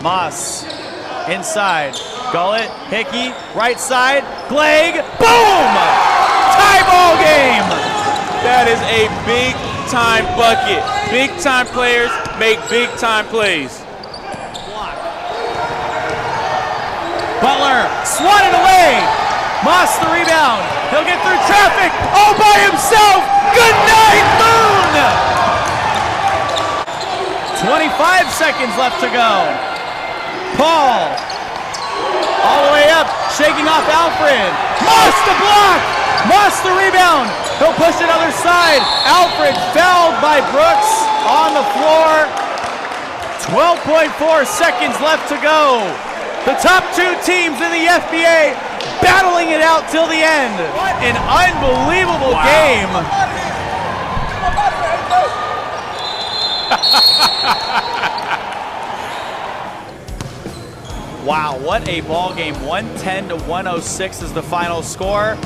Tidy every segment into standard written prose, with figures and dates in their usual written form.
Moss inside. Gullett, Hickey, right side, Glegg, boom! Tie ball game! That is a big time bucket. Big time players make big time plays. Butler swatted away. Moss the rebound. He'll get through traffic all by himself. Good night, Moon! 25 seconds left to go. Paul all the way up, shaking off Alfred. Moss the block. Moss the rebound. He'll push it other side. Alfred fouled by Brooks on the floor. 12.4 seconds left to go. The top two teams in the FBA battling it out till the end. What an unbelievable game. Wow, what a ball game. 110 to 106 is the final score.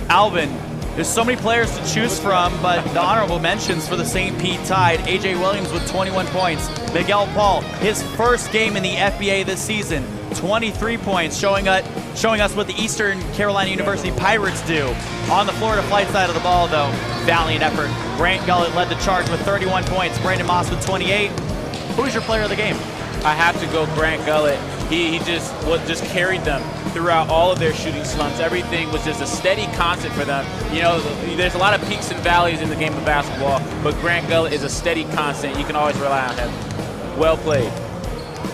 Alvin, there's so many players to choose from, but the honorable mentions for the St. Pete Tide. A.J. Williams with 21 points. Miguel Paul, his first game in the FBA this season. 23 points, showing us what the Eastern Carolina University Pirates do. On the Florida Flight side of the ball, though, valiant effort. Grant Gullett led the charge with 31 points. Brandon Moss with 28. Who's your player of the game? I have to go Grant Gullett. He just carried them throughout all of their shooting slumps. Everything was just a steady constant for them. You know, there's a lot of peaks and valleys in the game of basketball, but Grant Gullett is a steady constant. You can always rely on him. Well played.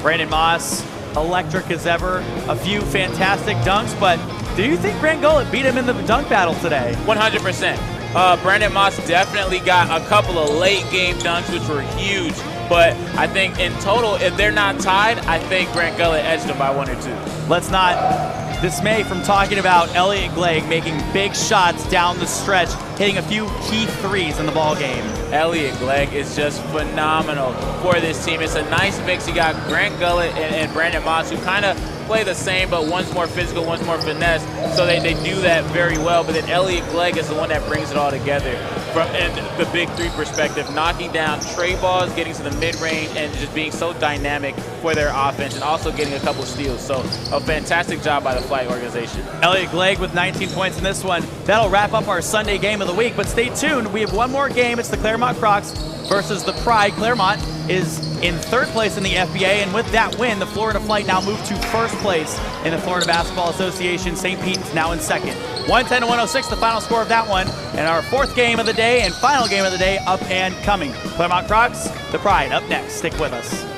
Brandon Moss, electric as ever. A few fantastic dunks, but do you think Grant Gullett beat him in the dunk battle today? 100%. Brandon Moss definitely got a couple of late game dunks, which were huge. But I think in total, if they're not tied, I think Grant Gullett edged them by 1 or 2. Let's not dismay from talking about Elliot Glegg making big shots down the stretch, hitting a few key threes in the ball game. Elliot Glegg is just phenomenal for this team. It's a nice mix. You got Grant Gullett and Brandon Moss, who kind of play the same, but one's more physical, one's more finesse, so they do that very well. But then Elliot Glegg is the one that brings it all together from the big three perspective, knocking down tray balls, getting to the mid-range, and just being so dynamic for their offense, and also getting a couple steals. So a fantastic job by the Flight organization. Elliot Glegg with 19 points in this one. That'll wrap up our Sunday game of the week, but stay tuned. We have one more game. It's the Claremont Crocs versus the Pride. Claremont is in third place in the FBA, and with that win, the Florida Flight now moved to first place in the Florida Basketball Association. St. Pete's now in second. 110 to 106, the final score of that one, and our fourth game of the day and final game of the day up and coming. Claremont Crocs, the Pride, up next. Stick with us.